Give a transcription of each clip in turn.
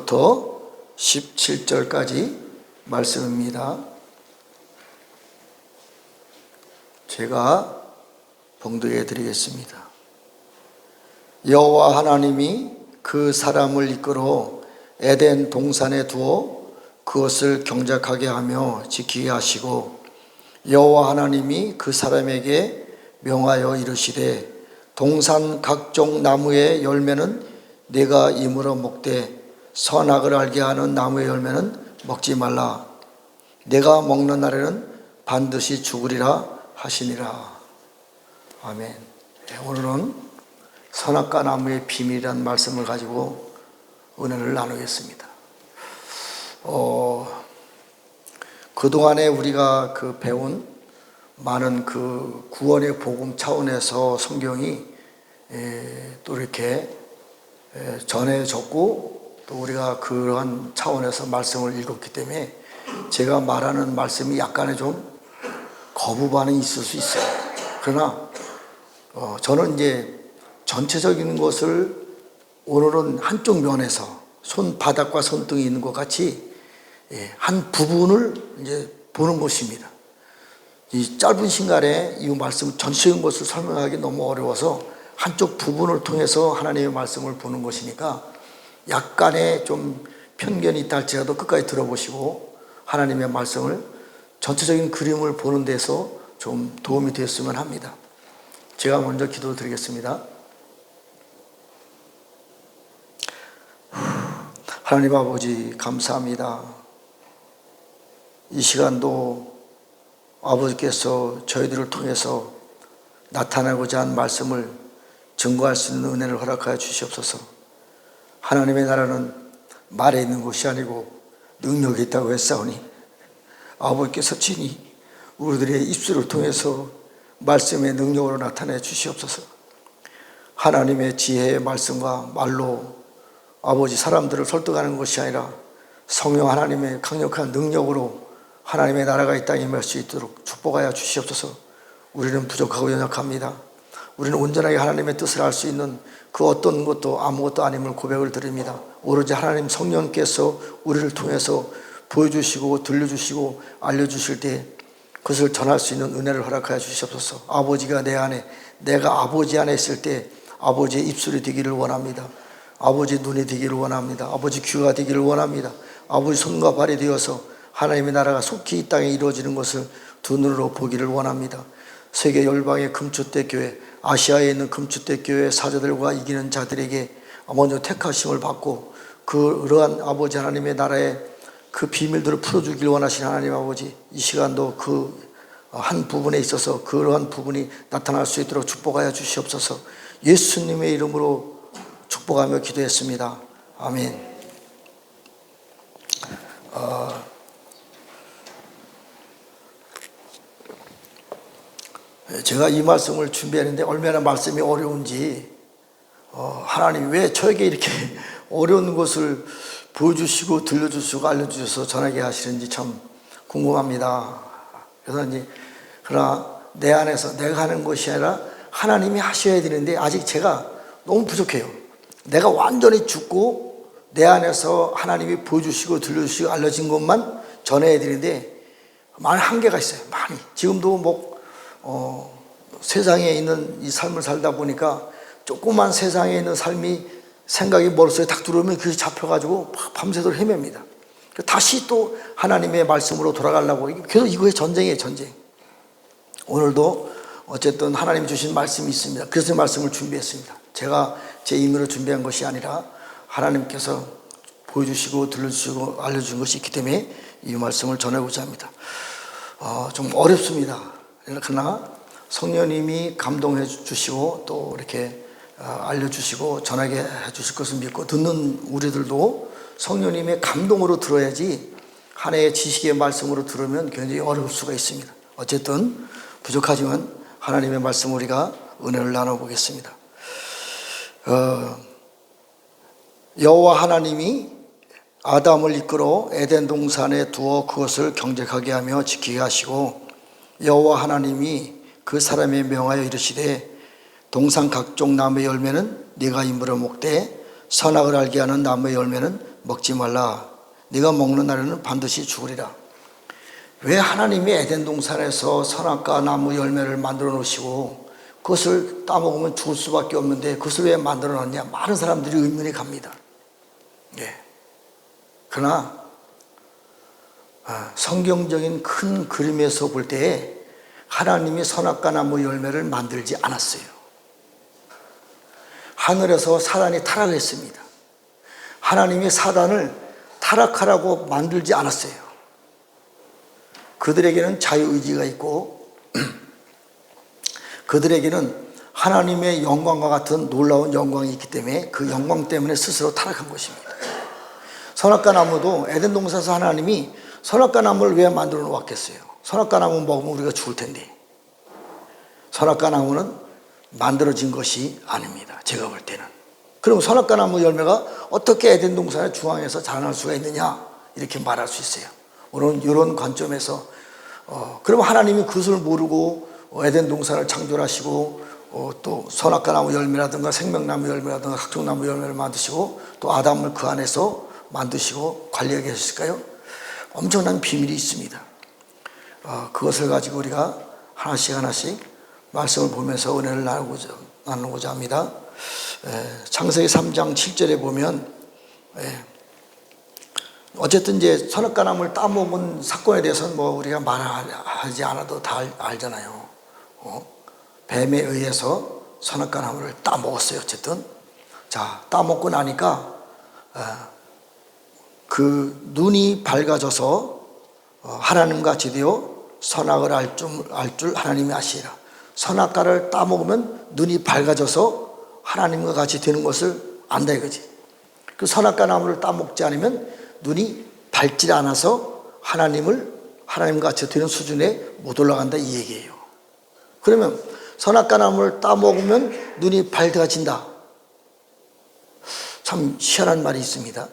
1절부터 17절까지 말씀입니다. 제가 봉독해 드리겠습니다. 여호와 하나님이 그 사람을 이끌어 에덴 동산에 두어 그것을 경작하게 하며 지키게 하시고, 여호와 하나님이 그 사람에게 명하여 이르시되 동산 각종 나무의 열매는 네가 이물어 먹되 선악을 알게 하는 나무의 열매는 먹지 말라. 네가 먹는 날에는 반드시 죽으리라 하시니라. 아멘. 오늘은 선악과 나무의 비밀이라는 말씀을 가지고 은혜를 나누겠습니다. 그동안에 우리가 배운 많은 구원의 복음 차원에서 성경이 또 이렇게 전해졌고, 또 우리가 그러한 차원에서 말씀을 읽었기 때문에 제가 말하는 말씀이 약간의 좀 거부 반응이 있을 수 있어요. 그러나 저는 이제 전체적인 것을 오늘은 한쪽 면에서 손바닥과 손등이 있는 것 같이 한 부분을 이제 보는 것입니다. 이 짧은 시간에 이 말씀 전체적인 것을 설명하기 너무 어려워서 한쪽 부분을 통해서 하나님의 말씀을 보는 것이니까 약간의 좀 편견이 있다 할지라도 끝까지 들어보시고 하나님의 말씀을 전체적인 그림을 보는 데서 좀 도움이 됐으면 합니다. 제가 먼저 기도드리겠습니다. 하나님 아버지, 감사합니다. 이 시간도 아버지께서 저희들을 통해서 나타나고자 한 말씀을 증거할 수 있는 은혜를 허락하여 주시옵소서. 하나님의 나라는 말에 있는 것이 아니고 능력이 있다고 했사오니 아버지께서 친히 우리들의 입술을 통해서 말씀의 능력으로 나타내 주시옵소서. 하나님의 지혜의 말씀과 말로 아버지 사람들을 설득하는 것이 아니라 성령 하나님의 강력한 능력으로 하나님의 나라가 이 땅에 임할 수 있도록 축복하여 주시옵소서. 우리는 부족하고 연약합니다. 우리는 온전하게 하나님의 뜻을 알 수 있는 그 어떤 것도 아무것도 아님을 고백을 드립니다. 오로지 하나님 성령께서 우리를 통해서 보여주시고 들려주시고 알려주실 때 그것을 전할 수 있는 은혜를 허락하여 주시옵소서. 아버지가 내 안에, 내가 아버지 안에 있을 때 아버지의 입술이 되기를 원합니다. 아버지 눈이 되기를 원합니다. 아버지 귀가 되기를 원합니다. 아버지 손과 발이 되어서 하나님의 나라가 속히 이 땅에 이루어지는 것을 두 눈으로 보기를 원합니다. 세계 열방의 금주대 교회, 아시아에 있는 금주대 교회 사제들과 이기는 자들에게 먼저 택하심을 받고 그러한 아버지 하나님의 나라의 그 비밀들을 풀어주길 원하시는 하나님 아버지, 이 시간도 그 한 부분에 있어서 그러한 부분이 나타날 수 있도록 축복하여 주시옵소서. 예수님의 이름으로 축복하며 기도했습니다. 아멘. 제가 이 말씀을 준비했는데 얼마나 말씀이 어려운지, 하나님 왜 저에게 이렇게 어려운 것을 보여주시고 들려주시고 알려주셔서 전하게 하시는지 참 궁금합니다. 그래서 그러나 내 안에서 내가 하는 것이 아니라 하나님이 하셔야 되는데 아직 제가 너무 부족해요. 내가 완전히 죽고 내 안에서 하나님이 보여주시고 들려주시고 알려진 것만 전해야 되는데 많은 한계가 있어요. 많이. 지금도 세상에 있는 이 삶을 살다 보니까 조그만 세상에 있는 삶이 생각이 머릿속에 딱 들어오면 그게 잡혀가지고 밤새도록 헤맵니다. 다시 또 하나님의 말씀으로 돌아가려고 계속 이거의 전쟁이에요, 전쟁. 오늘도 어쨌든 하나님이 주신 말씀이 있습니다. 그래서 말씀을 준비했습니다. 제가 제 임의로 준비한 것이 아니라 하나님께서 보여주시고 들려주시고 알려준 것이 있기 때문에 이 말씀을 전하고자 합니다. 좀 어렵습니다. 그러나 성령님이 감동해 주시고 또 이렇게 알려주시고 전하게 해주실 것을 믿고 듣는 우리들도 성령님의 감동으로 들어야지 한 해의 지식의 말씀으로 들으면 굉장히 어려울 수가 있습니다. 어쨌든 부족하지만 하나님의 말씀 우리가 은혜를 나눠보겠습니다. 여호와 하나님이 아담을 이끌어 에덴 동산에 두어 그것을 경작하게 하며 지키게 하시고, 여호와 하나님이 그 사람에 명하여 이르시되 동산 각종 나무의 열매는 네가 이물어 먹되 선악을 알게 하는 나무의 열매는 먹지 말라. 네가 먹는 날에는 반드시 죽으리라. 왜 하나님이 에덴 동산에서 선악과 나무 열매를 만들어 놓으시고 그것을 따먹으면 죽을 수밖에 없는데 그것을 왜 만들어 놨냐? 많은 사람들이 의문이 갑니다. 예. 그러나 성경적인 큰 그림에서 볼 때에 하나님이 선악과 나무 열매를 만들지 않았어요. 하늘에서 사단이 타락했습니다. 하나님이 사단을 타락하라고 만들지 않았어요. 그들에게는 자유의지가 있고 그들에게는 하나님의 영광과 같은 놀라운 영광이 있기 때문에 그 영광 때문에 스스로 타락한 것입니다. 선악과 나무도 에덴 동산에서 하나님이 선악과 나무를 왜 만들어 놓았겠어요? 선악과 나무 먹으면 우리가 죽을 텐데. 선악과 나무는 만들어진 것이 아닙니다. 제가 볼 때는. 그럼 선악과 나무 열매가 어떻게 에덴 동산의 중앙에서 자라날 수가 있느냐? 이렇게 말할 수 있어요. 오늘 이런 관점에서 그럼 하나님이 그것을 모르고 에덴 동산을 창조하시고 또 선악과 나무 열매라든가 생명나무 열매라든가 각종 나무 열매를 만드시고 또 아담을 그 안에서 만드시고 관리하게 하셨을까요? 엄청난 비밀이 있습니다. 그것을 가지고 우리가 하나씩 말씀을 보면서 은혜를 나누고자 합니다. 창세기 3장 7절에 보면 어쨌든 이제 선악과 나무를 따먹은 사건에 대해서는 뭐 우리가 말하지 않아도 다 알잖아요. 뱀에 의해서 선악과 나무를 따먹었어요. 어쨌든 자, 따먹고 나니까 그 눈이 밝아져서 하나님과 같이 되어 선악을 알 줄 하나님이 아시리라. 선악과를 따먹으면 눈이 밝아져서 하나님과 같이 되는 것을 안다 이거지. 그 선악과 나무를 따먹지 않으면 눈이 밝지 않아서 하나님과 같이 되는 수준에 못 올라간다 이 얘기예요. 그러면 선악과 나무를 따먹으면 눈이 밝아진다. 참 희한한 말이 있습니다.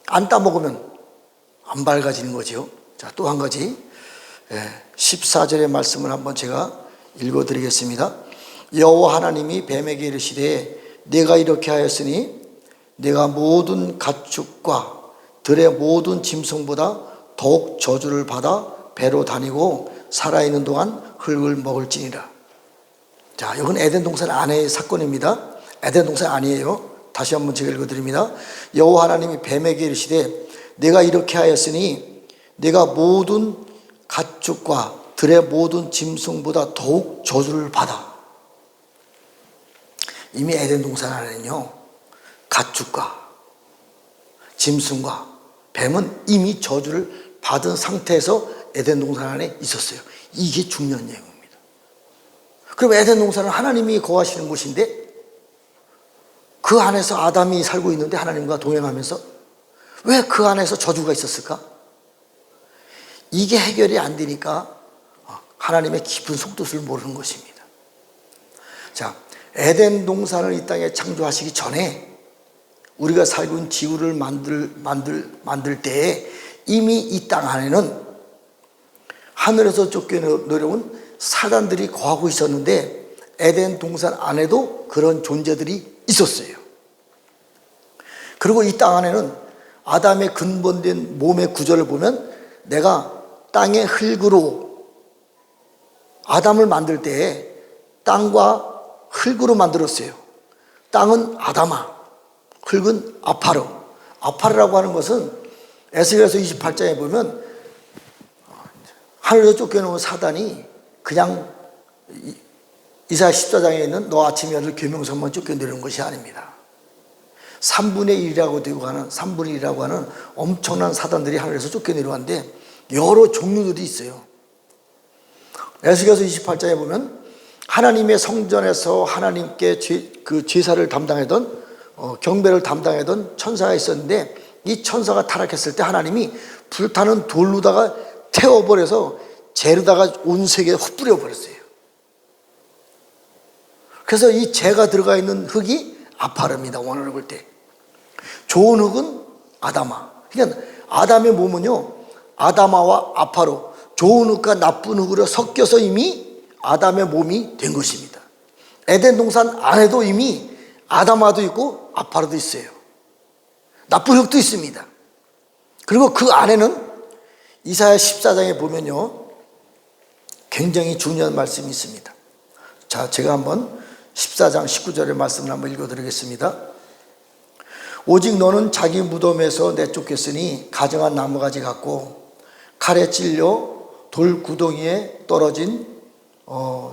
안 따먹으면 안 밝아지는 거죠. 자, 또 한 가지 14절의 말씀을 한번 제가 읽어드리겠습니다. 여호와 하나님이 뱀에게 이르시되 내가 이렇게 하였으니 내가 모든 가축과 들의 모든 짐승보다 더욱 저주를 받아 배로 다니고 살아있는 동안 흙을 먹을지니라. 자, 이건 에덴 동산 안의 사건입니다. 에덴 동산 아니에요. 다시 한번 제가 읽어드립니다. 여호와 하나님이 뱀에게 이르시되 내가 이렇게 하였으니 내가 모든 가축과 들의 모든 짐승보다 더욱 저주를 받아. 이미 에덴 동산 안에는요 가축과 짐승과 뱀은 이미 저주를 받은 상태에서 에덴 동산 안에 있었어요. 이게 중요한 내용입니다. 그럼 에덴 동산은 하나님이 거하시는 곳인데 그 안에서 아담이 살고 있는데 하나님과 동행하면서 왜 그 안에서 저주가 있었을까? 이게 해결이 안 되니까 하나님의 깊은 속뜻을 모르는 것입니다. 자, 에덴 동산을 이 땅에 창조하시기 전에 우리가 살고 있는 지구를 만들 때에 이미 이 땅 안에는 하늘에서 쫓겨내려온 사단들이 거하고 있었는데 에덴 동산 안에도 그런 존재들이 있었어요. 그리고 이 땅 안에는 아담의 근본된 몸의 구조를 보면 내가 땅의 흙으로 아담을 만들 때에 땅과 흙으로 만들었어요. 땅은 아담아, 흙은 아파르. 아파르라고 하는 것은 에스겔서 28장에 보면 하늘에서 쫓겨나온 사단이 그냥 이사야 14장에 있는 너 아침에 아들 계명성만 쫓겨내는 것이 아닙니다. 3분의 1이라고 하는 엄청난 사단들이 하늘에서 쫓겨내려왔는데 여러 종류들이 있어요. 에스겔서 28장에 보면 하나님의 성전에서 하나님께 제사를 담당하던 경배를 담당하던 천사가 있었는데 이 천사가 타락했을 때 하나님이 불타는 돌로다가 태워버려서 재로다가 온 세계에 흩뿌려 버렸어요. 그래서 이 재가 들어가 있는 흙이 아파릅니다. 원어를 볼 때. 좋은 흙은 아담아. 그러니까 아담의 몸은요 아담아와 아파로 좋은 흙과 나쁜 흙으로 섞여서 이미 아담의 몸이 된 것입니다. 에덴 동산 안에도 이미 아담아도 있고 아파로도 있어요. 나쁜 흙도 있습니다. 그리고 그 안에는 이사야 14장에 보면요, 굉장히 중요한 말씀이 있습니다. 자, 제가 한번 14장 19절의 말씀을 한번 읽어드리겠습니다. 오직 너는 자기 무덤에서 내쫓겼으니 가정한 나무가지 같고 칼에 찔려 돌 구덩이에 떨어진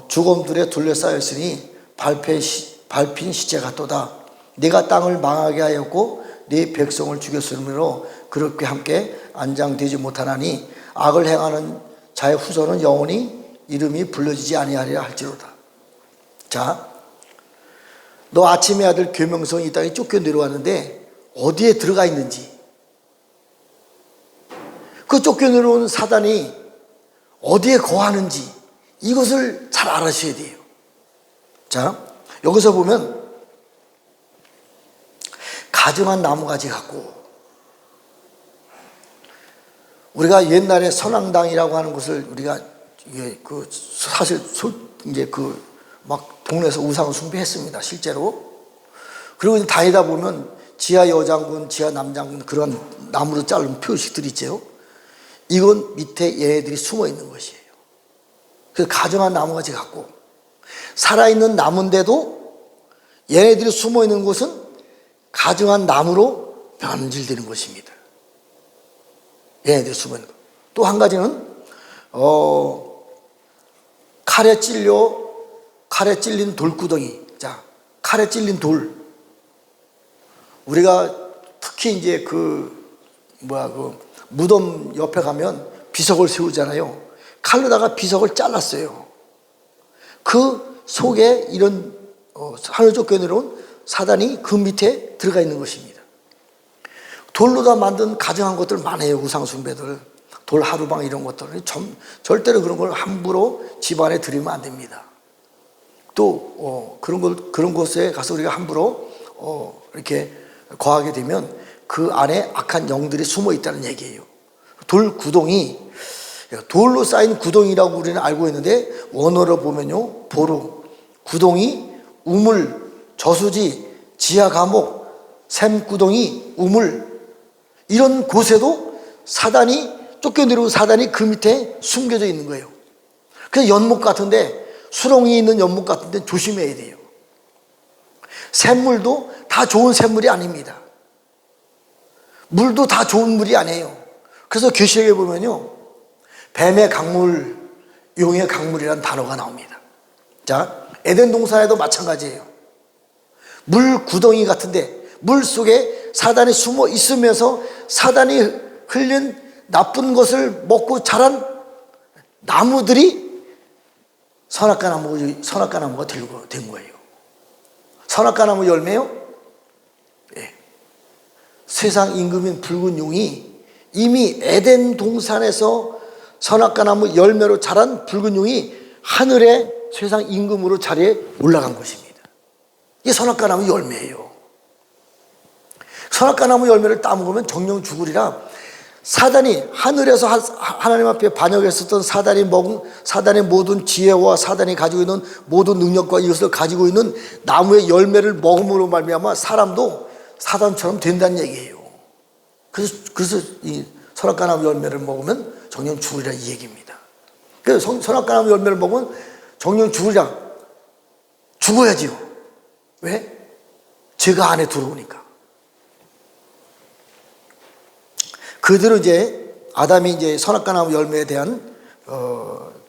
주검들에 둘러싸였으니 밟힌 시체 같도다. 네가 땅을 망하게 하였고 네 백성을 죽였으므로 그렇게 함께 안장되지 못하나니 악을 행하는 자의 후손은 영원히 이름이 불려지지 아니하리라 할지로다. 자, 너 아침의 아들 계명성이 이 땅에 쫓겨 내려왔는데 어디에 들어가 있는지, 그 쫓겨 내려온 사단이 어디에 거하는지 이것을 잘 알아셔야 돼요. 자, 여기서 보면 가정한 나무가지 같고, 우리가 옛날에 선앙당이라고 하는 것을 우리가 사실 이제 막 동네에서 우상 숭배했습니다, 실제로. 그리고 다니다 보면 지하 여장군, 지하 남장군 그런 나무로 자른 표식들이 있죠. 이건 밑에 얘네들이 숨어 있는 것이에요. 그래서 가정한 나무가지 같고, 살아있는 나무인데도 얘네들이 숨어 있는 곳은 가정한 나무로 변질되는 것입니다. 얘네들이 숨어 있는 것. 또 한 가지는 칼에 찔린 돌구덩이. 자, 칼에 찔린 돌. 우리가 특히 이제 무덤 옆에 가면 비석을 세우잖아요. 칼로다가 비석을 잘랐어요. 그 속에 이런 하늘 쫓겨 내려온 사단이 그 밑에 들어가 있는 것입니다. 돌로다 만든 가정한 것들 많아요. 우상숭배들, 돌 하루방 이런 것들. 절대로 그런 걸 함부로 집안에 들이면 안 됩니다. 또 그런 곳에 가서 우리가 함부로 이렇게 거하게 되면 그 안에 악한 영들이 숨어 있다는 얘기예요. 돌 구덩이, 돌로 쌓인 구덩이라고 우리는 알고 있는데 원어로 보면요, 보루, 구덩이, 우물, 저수지, 지하 감옥, 샘구덩이, 우물, 이런 곳에도 쫓겨 내려온 사단이 그 밑에 숨겨져 있는 거예요. 그래서 연못 같은데, 수렁이 있는 연못 같은데 조심해야 돼요. 샘물도 다 좋은 샘물이 아닙니다. 물도 다 좋은 물이 아니에요. 그래서 계시록에 보면요, 뱀의 강물, 용의 강물이라는 단어가 나옵니다. 자, 에덴 동산에도 마찬가지예요. 물 구덩이 같은데 물 속에 사단이 숨어 있으면서 사단이 흘린 나쁜 것을 먹고 자란 나무들이 선악과 나무가 된 거예요. 선악과 나무 열매요? 예. 세상 임금인 붉은 용이 이미 에덴 동산에서 선악과 나무 열매로 자란 붉은 용이 하늘의 세상 임금으로 자리에 올라간 것입니다. 이게 선악과 나무 열매예요. 선악과 나무 열매를 따먹으면 정령 죽으리라. 사단이 하늘에서 하나님 앞에 반역했었던 사단이 먹은 사단의 모든 지혜와 사단이 가지고 있는 모든 능력과 이것을 가지고 있는 나무의 열매를 먹음으로 말미암아 사람도 사단처럼 된다는 얘기예요. 그래서 이 선악과 나무 열매를 먹으면 정령 죽으리라 이 얘기입니다. 그래서 선악과 나무 열매를 먹으면 정령 죽으리라. 죽어야지요. 왜? 죄가 안에 들어오니까. 그대로 이제 아담이 이제 선악과 나무 열매에 대한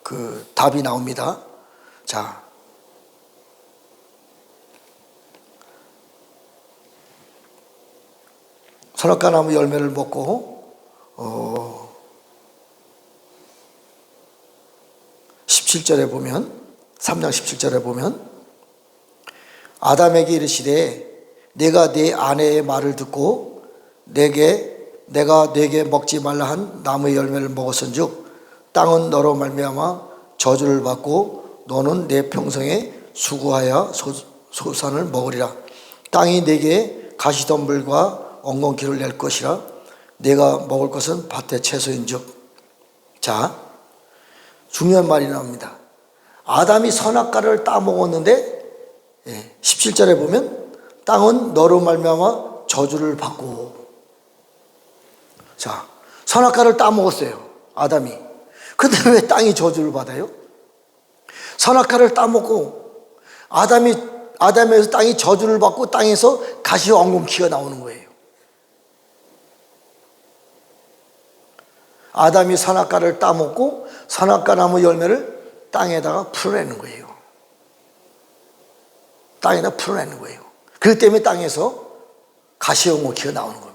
그 답이 나옵니다. 자, 선악과 나무 열매를 먹고 17절에 보면 3장 17절에 보면 아담에게 이르시되 내가 네 아내의 말을 듣고 내가 네게 먹지 말라 한 나무의 열매를 먹었은즉 땅은 너로 말미암아 저주를 받고 너는 내 평생에 수고하여 소산을 먹으리라. 땅이 네게 가시덤불과 엉겅퀴를 낼 것이라. 내가 먹을 것은 밭의 채소인즉. 자, 중요한 말이 나옵니다. 아담이 선악과를 따먹었는데 17절에 보면 땅은 너로 말미암아 저주를 받고, 자, 선악과를 따먹었어요, 아담이. 근데 왜 땅이 저주를 받아요? 선악과를 따먹고 아담에서 땅이 저주를 받고 땅에서 가시와 엉겅퀴가 나오는 거예요. 아담이 선악과를 따먹고 선악과 나무 열매를 땅에다가 풀어내는 거예요. 땅에다 풀어내는 거예요. 그렇기 때문에 땅에서 가시와 엉겅퀴가 나오는 겁니다.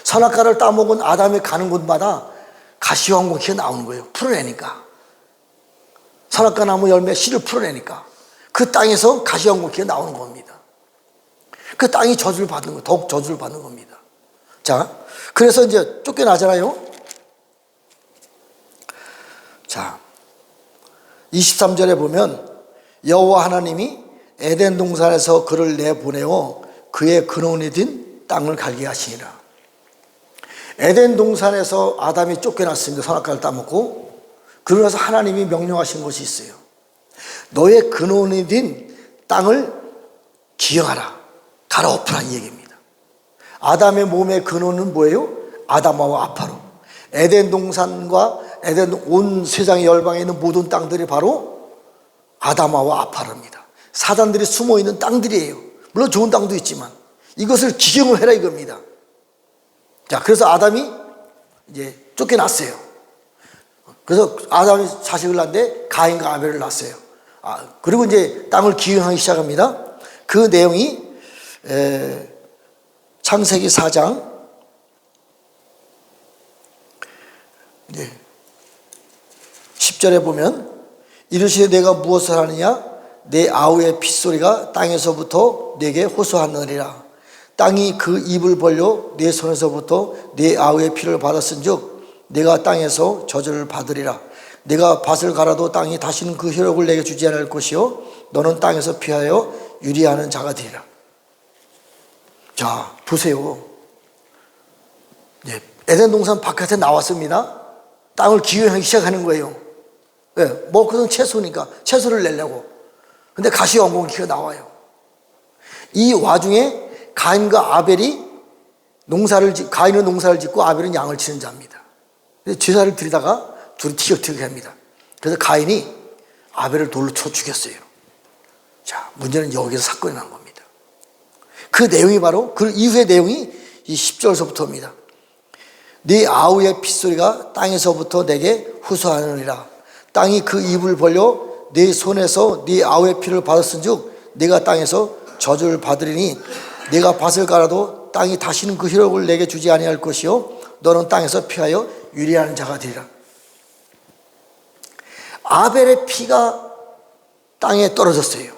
선악과를 따먹은 아담이 가는 곳마다 가시와 엉겅퀴가 나오는 거예요. 풀어내니까. 선악과 나무 열매 씨를 풀어내니까 그 땅에서 가시와 엉겅퀴가 나오는 겁니다. 그 땅이 저주를 받는 거예요. 더욱 저주를 받는 겁니다. 자, 그래서 이제 쫓겨나잖아요. 자, 23절에 보면 여호와 하나님이 에덴 동산에서 그를 내보내어 그의 근원이 된 땅을 갈게 하시니라. 에덴 동산에서 아담이 쫓겨났습니다. 선악과를 따먹고. 그러면서 하나님이 명령하신 것이 있어요. 너의 근원이 된 땅을 기영하라, 갈아엎으라, 이 얘기입니다. 아담의 몸의 근원은 뭐예요? 아담아와 아파로. 에덴 동산과 온 세상의 열방에 있는 모든 땅들이 바로 아담아와 아파로입니다. 사단들이 숨어있는 땅들이에요. 물론 좋은 땅도 있지만 이것을 기경을 해라, 이겁니다. 자, 그래서 아담이 이제 쫓겨났어요. 그래서 아담이 자식을 낳는데 가인과 아벨을 낳았어요. 그리고 이제 땅을 기경하기 시작합니다. 그 내용이 창세기 4장 10절에 보면 이르시되 내가 무엇을 하느냐? 내 아우의 핏소리가 땅에서부터 내게 호소하느니라. 땅이 그 입을 벌려 내 손에서부터 내 아우의 피를 받았은즉 내가 땅에서 저주를 받으리라. 내가 밭을 갈아도 땅이 다시는 그 효력을 내게 주지 않을 것이요 너는 땅에서 피하여 유리하는 자가 되리라. 자, 보세요. 에덴 동산 바깥에 나왔습니다. 땅을 기회하기 시작하는 거예요. 왜? 그건 채소니까 채소를 내려고. 근데 가시와 엉겅퀴가 나와요. 이 와중에 가인과 아벨이 가인은 농사를 짓고 아벨은 양을 치는 자입니다. 제사를 드리다가 둘이 티격태격합니다. 그래서 가인이 아벨을 돌로 쳐 죽였어요. 자, 문제는 여기서 사건이 난 겁니다. 그 내용이 바로 그 이후의 내용이 이 10절서부터입니다. 네 아우의 핏소리가 땅에서부터 내게 후소하느니라. 땅이 그 입을 벌려 네 손에서 네 아우의 피를 받았은즉 네가 땅에서 저주를 받으리니 네가 밭을 갈아도 땅이 다시는 그 효력을 내게 주지 아니할 것이요 너는 땅에서 피하여 유리하는 자가 되리라. 아벨의 피가 땅에 떨어졌어요.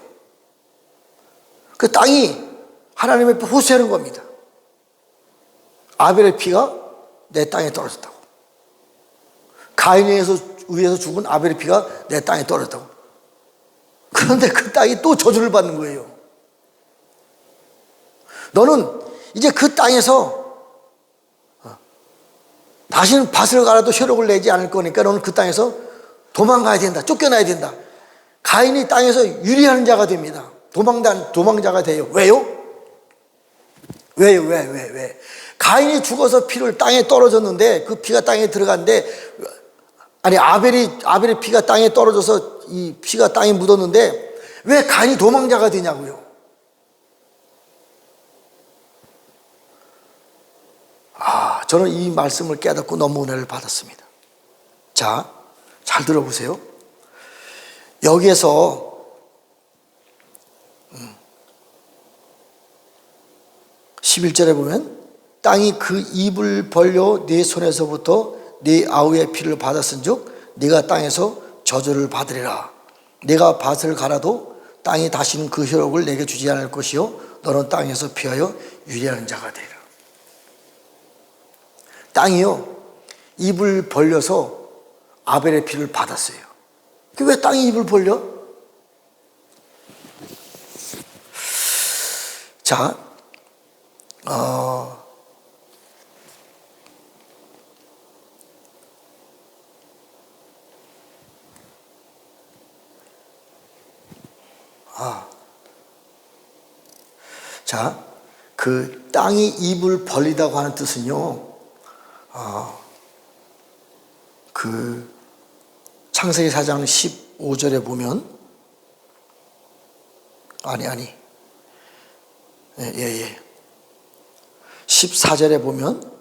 그 땅이 하나님 앞에 호소하는 겁니다. 아벨의 피가 내 땅에 떨어졌다고. 가인에 의해서 죽은 아벨의 피가 내 땅에 떨어졌다고. 그런데 그 땅이 또 저주를 받는 거예요. 너는 이제 그 땅에서 다시는 밭을 갈아도 효력을 내지 않을 거니까 너는 그 땅에서 도망가야 된다. 쫓겨나야 된다. 가인이 땅에서 유리하는 자가 됩니다. 도망자가 돼요. 왜요? 왜? 가인이 죽어서 피를 땅에 떨어졌는데 그 피가 땅에 들어갔는데 아벨의 피가 땅에 떨어져서 이 피가 땅에 묻었는데 왜 가인이 도망자가 되냐고요. 저는 이 말씀을 깨닫고 너무 은혜를 받았습니다. 자, 잘 들어보세요. 여기에서 11절에 보면 땅이 그 입을 벌려 네 손에서부터 네 아우의 피를 받았은즉 네가 땅에서 저주를 받으리라. 네가 밭을 갈아도 땅이 다시는 그 효력을 내게 주지 않을 것이요 너는 땅에서 피하여 유리하는 자가 되리라. 땅이요 입을 벌려서 아벨의 피를 받았어요. 왜 땅이 입을 벌려? 자, 자, 그 땅이 입을 벌리다고 하는 뜻은요, 그 창세기 4장 15절에 보면 예. 14절에 보면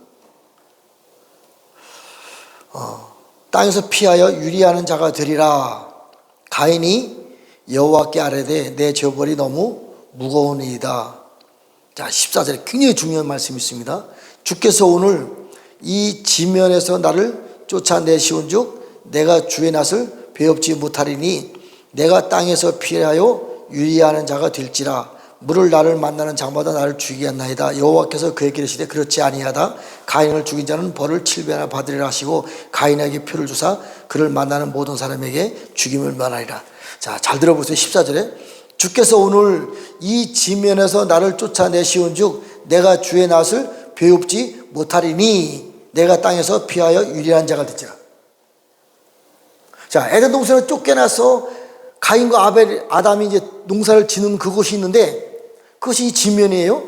땅에서 피하여 유리하는 자가 되리라. 가인이 여호와께 아뢰되 내 죄벌이 너무 무거우니이다. 자, 14절에 굉장히 중요한 말씀이 있습니다. 주께서 오늘 이 지면에서 나를 쫓아내시온즉 내가 주의 낯을 배웁지 못하리니 내가 땅에서 피하여 유리하는 자가 될지라. 물을 나를 만나는 자마다 나를 죽이게 하나이다. 여호와께서 그에게 이르시되 그렇지 아니하다. 가인을 죽인 자는 벌을 7배나 받으리라 하시고 가인에게 표를 주사 그를 만나는 모든 사람에게 죽임을 면하리라. 자, 잘 들어보세요. 14절에 주께서 오늘 이 지면에서 나를 쫓아내시온즉 내가 주의 낯을 배웁지 못하리니 내가 땅에서 피하여 유리한 자가 되지라. 자, 에덴 동산을 쫓겨나서 가인과 아담이 이제 농사를 지는 그곳이 있는데 그것이 이 지면이에요.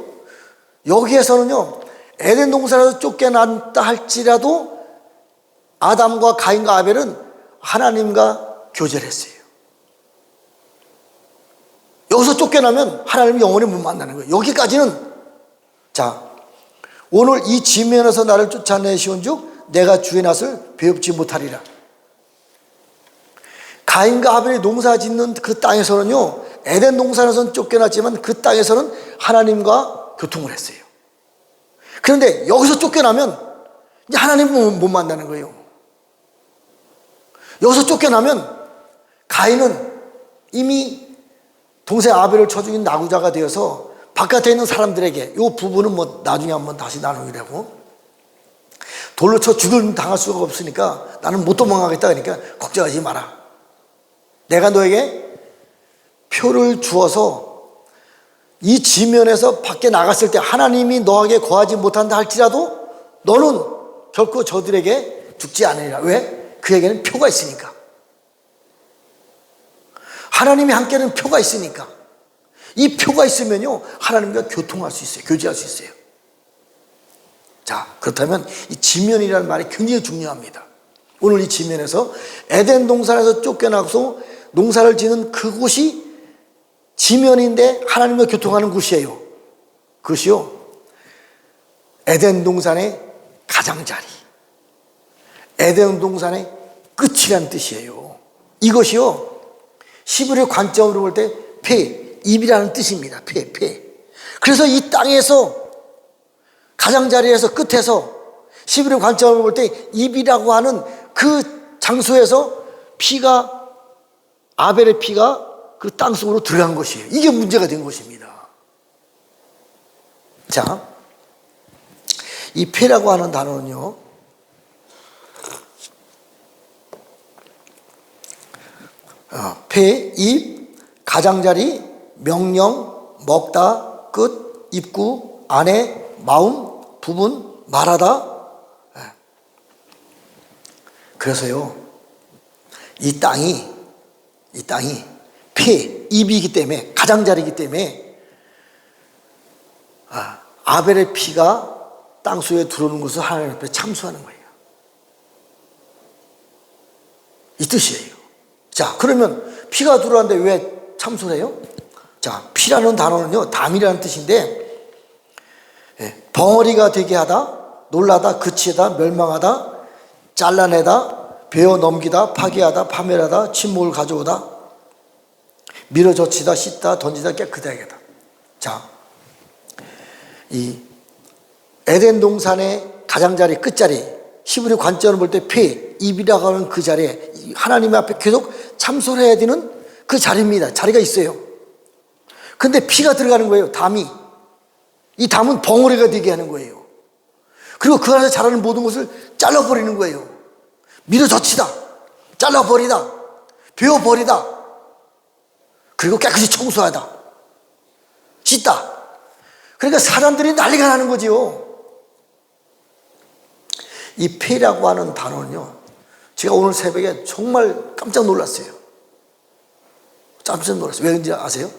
여기에서는요, 에덴 동산에서 쫓겨났다 할지라도 아담과 가인과 아벨은 하나님과 교제를 했어요. 여기서 쫓겨나면 하나님을 영원히 못 만나는 거예요. 여기까지는. 자, 오늘 이 지면에서 나를 쫓아내시온즉 내가 주의 낯을 배웁지 못하리라. 가인과 아벨이 농사 짓는 그 땅에서는요, 에덴 동산에서는 쫓겨났지만 그 땅에서는 하나님과 교통을 했어요. 그런데 여기서 쫓겨나면 이제 하나님을 못 만나는 거예요. 여기서 쫓겨나면 가인은 이미 동생 아벨을 쳐 죽인 나구자가 되어서 바깥에 있는 사람들에게 이 부분은 뭐 나중에 한번 다시 나누기라고, 돌로 쳐 죽을 당할 수가 없으니까 나는 못 도망가겠다. 그러니까 걱정하지 마라. 내가 너에게 표를 주어서 이 지면에서 밖에 나갔을 때 하나님이 너에게 거하지 못한다 할지라도 너는 결코 저들에게 죽지 않으리라. 왜? 그에게는 표가 있으니까. 하나님이 함께하는 표가 있으니까. 이 표가 있으면요, 하나님과 교통할 수 있어요. 교제할 수 있어요. 자, 그렇다면 이 지면이라는 말이 굉장히 중요합니다. 오늘 이 지면에서 에덴 동산에서 쫓겨나서 농사를 지는 그곳이 지면인데 하나님과 교통하는 곳이에요. 그것이요, 에덴 동산의 가장자리, 에덴 동산의 끝이라는 뜻이에요. 이것이요, 히브리 관점으로 볼 때 폐, 입이라는 뜻입니다. 폐. 그래서 이 땅에서 가장자리에서 끝에서 히브리 관점으로 볼 때 입이라고 하는 그 장소에서 피가, 아벨의 피가 그 땅속으로 들어간 것이에요. 이게 문제가 된 것입니다. 자, 이 폐라고 하는 단어는요, 폐, 입, 가장자리, 명령, 먹다, 끝, 입구, 안에, 마음, 부분, 말하다. 그래서요, 이 땅이 폐, 입이기 때문에, 가장자리이기 때문에 아벨의 피가 땅속에 들어오는 것을 하나님 앞에 참수하는 거예요. 이 뜻이에요. 자, 그러면 피가 들어왔는데 왜 참수를 해요? 자, 피라는 단어는요, 담이라는 뜻인데, 벙어리가 되게 하다, 놀라다, 그치다, 멸망하다, 잘라내다, 베어 넘기다, 파괴하다, 파멸하다, 침묵을 가져오다, 밀어젖히다, 씻다, 던지다, 깨끗하게 하다. 자, 이 에덴 동산의 가장자리, 끝자리, 히브리 관점을 볼 때 폐, 입이라고 하는 그 자리에 하나님 앞에 계속 참소를 해야 되는 그 자리입니다. 자리가 있어요. 근데 피가 들어가는 거예요. 담이. 이 담은 벙어리가 되게 하는 거예요. 그리고 그 안에서 자라는 모든 것을 잘라버리는 거예요. 밀어젖히다, 잘라버리다, 베어버리다, 그리고 깨끗이 청소하다, 씻다. 그러니까 사람들이 난리가 나는 거지요. 이 폐라고 하는 단어는요, 제가 오늘 새벽에 정말 깜짝 놀랐어요. 깜짝 놀랐어요. 왜인지 아세요?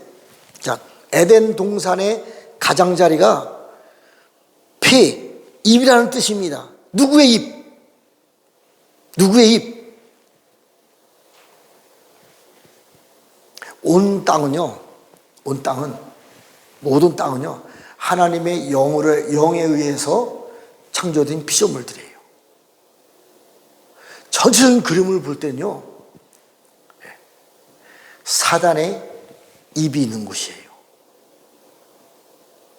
자, 에덴 동산의 가장자리가 폐, 입이라는 뜻입니다. 누구의 입? 누구의 입? 온 땅은요, 온 땅은, 모든 땅은요, 하나님의 영에 의해서 창조된 피조물들이에요. 전체적인 그림을 볼 때는요, 사단의 입이 있는 곳이에요.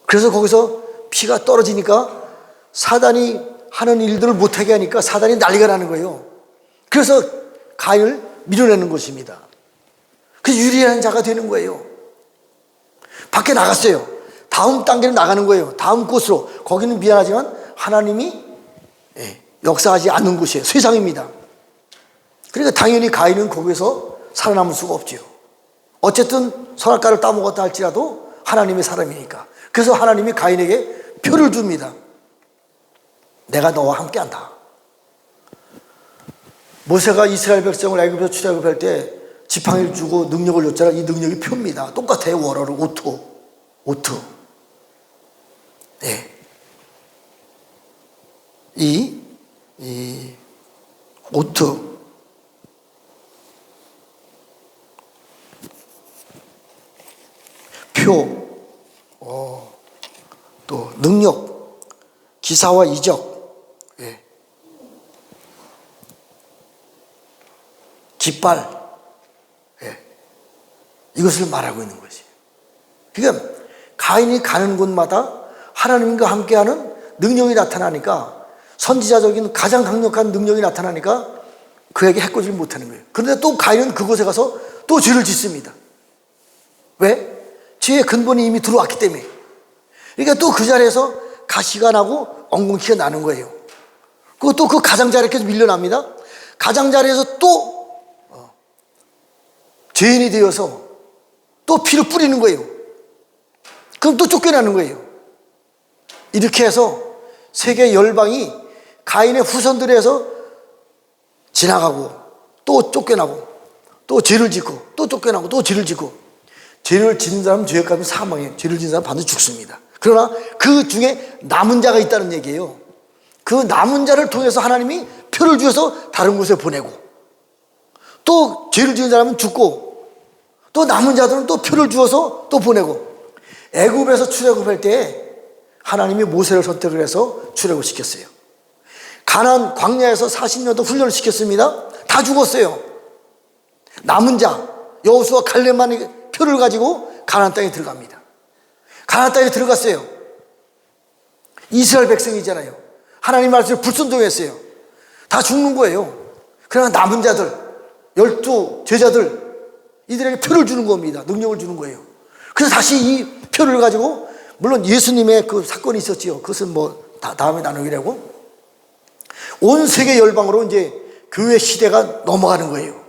그래서 거기서 피가 떨어지니까 사단이 하는 일들을 못하게 하니까 사단이 난리가 나는 거예요. 그래서 가인을 밀어내는 것입니다. 그래서 유리한 자가 되는 거예요. 밖에 나갔어요. 다음 단계로 나가는 거예요. 다음 곳으로. 거기는 미안하지만 하나님이 역사하지 않는 곳이에요. 세상입니다. 그러니까 당연히 가인은 거기서 살아남을 수가 없죠. 어쨌든 선악과를 따먹었다 할지라도 하나님의 사람이니까. 그래서 하나님이 가인에게 표를 줍니다. 내가 너와 함께한다. 모세가 이스라엘 백성을 애굽에서 출애굽할 때 지팡이를 주고 능력을 줬잖아. 이 능력이 표입니다. 똑같아요. 원어로 오트. 네. 이 오트. 표. 또 능력. 기사와 이적. 네. 깃발. 이것을 말하고 있는 것이에요. 그러니까 가인이 가는 곳마다 하나님과 함께하는 능력이 나타나니까, 선지자적인 가장 강력한 능력이 나타나니까 그에게 해코지를 못하는 거예요. 그런데 또 가인은 그곳에 가서 또 죄를 짓습니다. 왜? 죄의 근본이 이미 들어왔기 때문에. 그러니까 또 그 자리에서 가시가 나고 엉겅퀴가 나는 거예요. 그리고 또 그 가장자리에서 밀려납니다. 가장자리에서 또 죄인이 되어서 또 피를 뿌리는 거예요. 그럼 또 쫓겨나는 거예요. 이렇게 해서 세계 열방이 가인의 후손들에서 지나가고 또 쫓겨나고 또 죄를 짓고 또 쫓겨나고 또 죄를 짓고, 죄를 짓는 사람은 죄에 가면 사망해요. 죄를 짓는 사람은 반드시 죽습니다. 그러나 그 중에 남은 자가 있다는 얘기예요. 그 남은 자를 통해서 하나님이 표를 주어서 다른 곳에 보내고, 또 죄를 지은 사람은 죽고, 또 남은 자들은 또 표를 주어서 또 보내고. 애굽에서 출애굽할 때 하나님이 모세를 선택을 해서 출애굽 시켰어요. 가나안 광야에서 40년도 훈련을 시켰습니다. 다 죽었어요. 남은 자 여호수아 갈렙만 표를 가지고 가나안 땅에 들어갑니다. 가나안 땅에 들어갔어요. 이스라엘 백성이잖아요. 하나님 말씀을 불순종했어요. 다 죽는 거예요. 그러나 남은 자들, 12 제자들, 이들에게 표를 주는 겁니다. 능력을 주는 거예요. 그래서 다시 이 표를 가지고, 물론 예수님의 그 사건이 있었지요. 그것은 뭐 다음에 나누기라고. 온 세계 열방으로 이제 교회 시대가 넘어가는 거예요.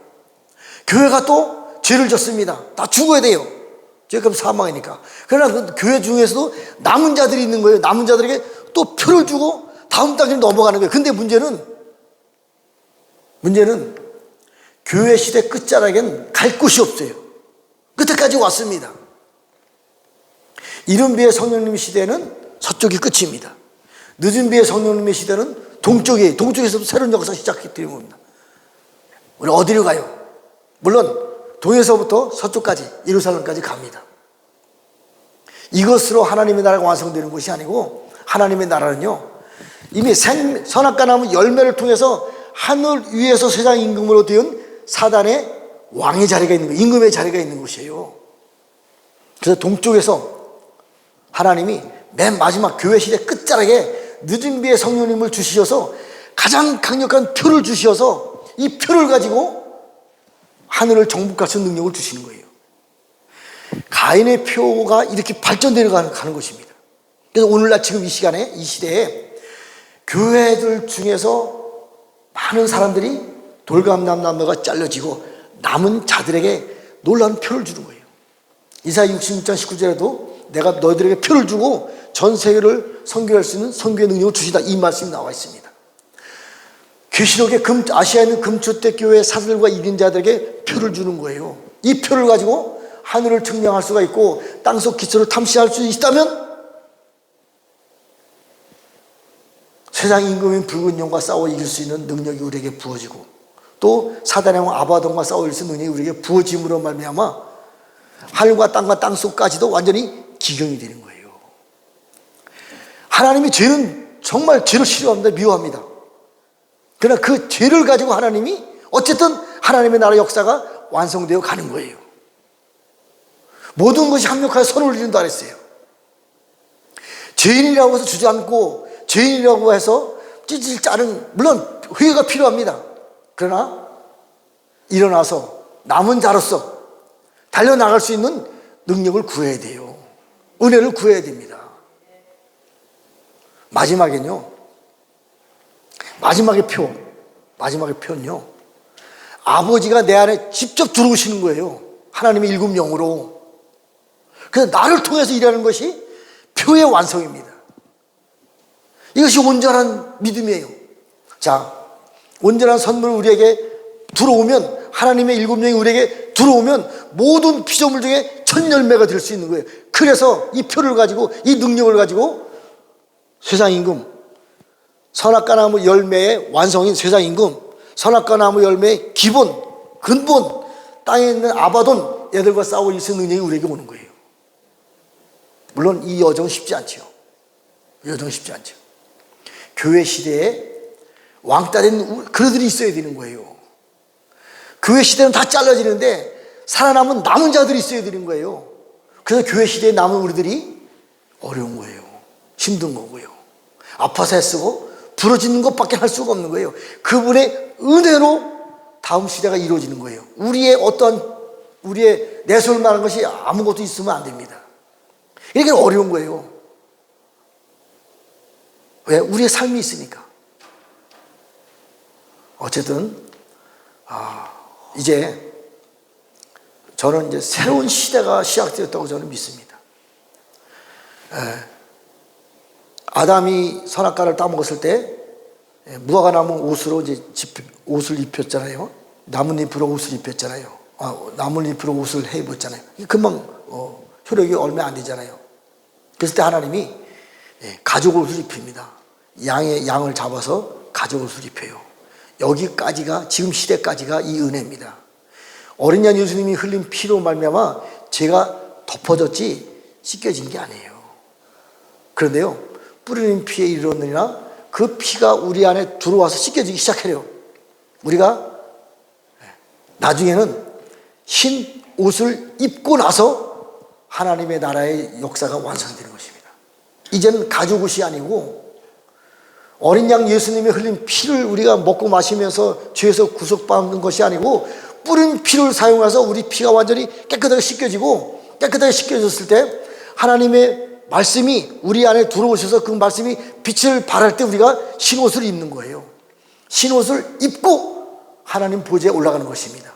교회가 또 죄를 졌습니다. 다 죽어야 돼요. 죄가 사망이니까. 그러나 그 교회 중에서도 남은 자들이 있는 거예요. 남은 자들에게 또 표를 주고 다음 단계로 넘어가는 거예요. 근데 문제는 교회 시대 끝자락엔 갈 곳이 없어요. 끝에까지 왔습니다. 이른 비의 성령님의 시대는 서쪽이 끝입니다. 늦은 비의 성령님의 시대는 동쪽에서부터 새로운 역사가 시작되는 겁니다. 우리 어디로 가요? 물론 동에서부터 서쪽까지, 예루살렘까지 갑니다. 이것으로 하나님의 나라가 완성되는 것이 아니고, 하나님의 나라는요, 이미 선악과 나무 열매를 통해서 하늘 위에서 세상 임금으로 되은 사단의 왕의 자리가 있는 거예요. 임금의 자리가 있는 곳이에요. 그래서 동쪽에서 하나님이 맨 마지막 교회 시대 끝자락에 늦은 비의 성령님을 주시어서 가장 강력한 표를 주시어서 이 표를 가지고 하늘을 정복하시는 능력을 주시는 거예요. 가인의 표가 이렇게 발전되어 가는 것입니다. 그래서 오늘날 지금 이 시간에, 이 시대에 교회들 중에서 많은 사람들이 돌감남나무가 잘려지고 남은 자들에게 놀라운 표를 주는 거예요. 이사야 66장 19절에도 내가 너희들에게 표를 주고 전 세계를 선교할 수 있는 선교의 능력을 주시다, 이 말씀이 나와 있습니다. 계시록의 아시아에 있는 금초대 교회 사들과 이긴 자들에게 표를 주는 거예요. 이 표를 가지고 하늘을 측량할 수가 있고 땅속 기초를 탐시할 수 있다면 세상 임금인 붉은 용과 싸워 이길 수 있는 능력이 우리에게 부어지고, 또 사단의 왕 아바돈과 싸워 이길 수 있는 능력이 우리에게 부어짐으로 말미암아 하늘과 땅과 땅속까지도 완전히 기경이 되는 거예요. 하나님이 죄는 정말 죄를 싫어합니다. 미워합니다. 그러나 그 죄를 가지고 하나님이 어쨌든 하나님의 나라 역사가 완성되어 가는 거예요. 모든 것이 합력하여 선을 이룬다 그랬어요. 죄인이라고 해서 주저앉고 죄인이라고 해서 찌질 짜는, 물론 회개가 필요합니다. 그러나 일어나서 남은 자로서 달려나갈 수 있는 능력을 구해야 돼요. 은혜를 구해야 됩니다. 마지막에는요, 마지막의 표는요, 아버지가 내 안에 직접 들어오시는 거예요. 하나님의 일곱 영으로. 그래서 나를 통해서 일하는 것이 표의 완성입니다. 이것이 온전한 믿음이에요. 자, 온전한 선물이 우리에게 들어오면, 하나님의 일곱 영이 우리에게 들어오면 모든 피조물 중에 첫 열매가 될 수 있는 거예요. 그래서 이 표를 가지고, 이 능력을 가지고 세상 임금, 선악과 나무 열매의 완성인 세상 임금, 선악과 나무 열매의 기본, 근본, 땅에 있는 아바돈 애들과 싸워 있을 능력이 우리에게 오는 거예요. 물론 이 여정은 쉽지 않죠. 여정은 쉽지 않죠. 교회 시대에 왕따된 그들이 있어야 되는 거예요. 교회 시대는 다 잘라지는데 살아남은 남은 자들이 있어야 되는 거예요. 그래서 교회 시대에 남은 우리들이 어려운 거예요. 힘든 거고요. 아파서 애쓰고 부러지는 것밖에 할 수가 없는 거예요. 그분의 은혜로 다음 시대가 이루어지는 거예요. 우리의 내세울 만한 것이 아무것도 있으면 안 됩니다. 이게 어려운 거예요. 왜? 우리의 삶이 있으니까. 어쨌든 이제 저는 이제 새로운 시대가 시작되었다고 저는 믿습니다. 아담이 선악과를 따먹었을 때 무화과 나무 옷으로 이제 옷을 입혔잖아요. 나뭇잎으로 옷을 입혔잖아요. 나뭇잎으로 옷을 해 입었잖아요. 금방 효력이 얼마 안 되잖아요. 그랬을 때 하나님이 가죽 옷을 입힙니다. 양을 잡아서 가죽 옷을 입혀요. 여기까지가, 지금 시대까지가 이 은혜입니다. 어린 양 예수님이 흘린 피로 말미암아 죄가 덮어졌지 씻겨진 게 아니에요. 그런데요, 뿌리는 피에 이르렀느니라 그 피가 우리 안에 들어와서 씻겨지기 시작해요. 우리가 나중에는 흰 옷을 입고 나서 하나님의 나라의 역사가 완성되는 것입니다. 이제는 가죽 옷이 아니고 어린 양 예수님이 흘린 피를 우리가 먹고 마시면서 죄에서 구속받는 것이 아니고 뿌린 피를 사용해서 우리 피가 완전히 깨끗하게 씻겨지고, 깨끗하게 씻겨졌을 때 하나님의 말씀이 우리 안에 들어오셔서 그 말씀이 빛을 발할 때 우리가 흰옷을 입는 거예요. 흰옷을 입고 하나님 보좌에 올라가는 것입니다.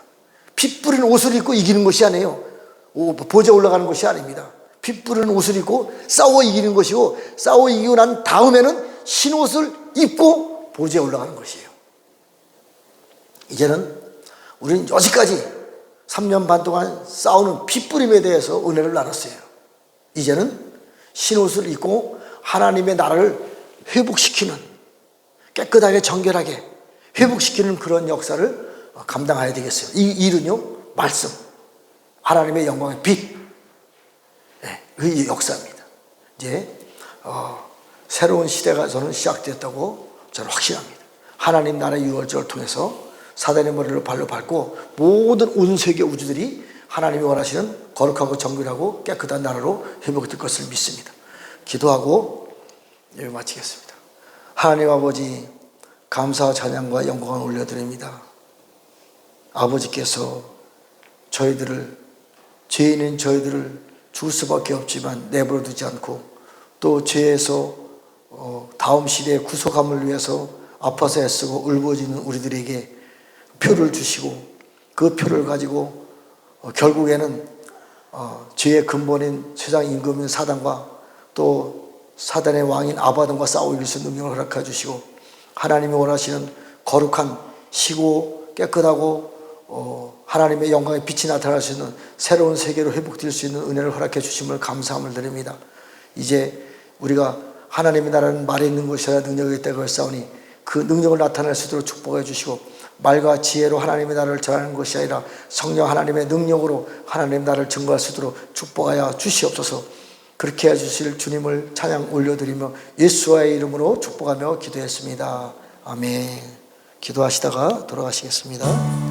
피 뿌린 옷을 입고 이기는 것이 아니에요. 보좌에 올라가는 것이 아닙니다. 피 뿌린 옷을 입고 싸워 이기는 것이고, 싸워 이기고 난 다음에는 흰옷을 입고 보좌에 올라가는 것이에요. 이제는 우리는 여지까지 3년 반 동안 싸우는 피뿌림에 대해서 은혜를 나눴어요. 이제는 흰옷을 입고 하나님의 나라를 회복시키는, 깨끗하게 정결하게 회복시키는 그런 역사를 감당해야 되겠어요. 이 일은요, 말씀, 하나님의 영광의 빛, 그 역사입니다. 이제 새로운 시대가 저는 시작되었다고 저는 확신합니다. 하나님 나라의 유월절을 통해서 사단의 머리를 발로 밟고 모든 온 세계 우주들이 하나님이 원하시는 거룩하고 정결하고 깨끗한 나라로 회복될 것을 믿습니다. 기도하고 여기 마치겠습니다. 하나님 아버지, 감사와 찬양과 영광을 올려드립니다. 아버지께서 죄인인 저희들을 죽을 수밖에 없지만 내버려 두지 않고, 또 죄에서 다음 시대의 구속함을 위해서 아파서 애쓰고 울부짖는 우리들에게 표를 주시고, 그 표를 가지고 결국에는 죄의 근본인 세상 임금인 사단과 또 사단의 왕인 아바돈과 싸워 이길 수 있는 능력을 허락해 주시고, 하나님이 원하시는 거룩한, 시고 깨끗하고 하나님의 영광의 빛이 나타날 수 있는 새로운 세계로 회복될 수 있는 은혜를 허락해 주심을 감사함을 드립니다. 이제 우리가 하나님의 나라는 말에 있는 것이라 능력이 있다고 했사오니 그 능력을 나타낼 수 있도록 축복해 주시고, 말과 지혜로 하나님의 나라를 전하는 것이 아니라 성령 하나님의 능력으로 하나님의 나라를 증거할 수 있도록 축복하여 주시옵소서. 그렇게 해주실 주님을 찬양 올려드리며 예수와의 이름으로 축복하며 기도했습니다. 아멘. 기도하시다가 돌아가시겠습니다.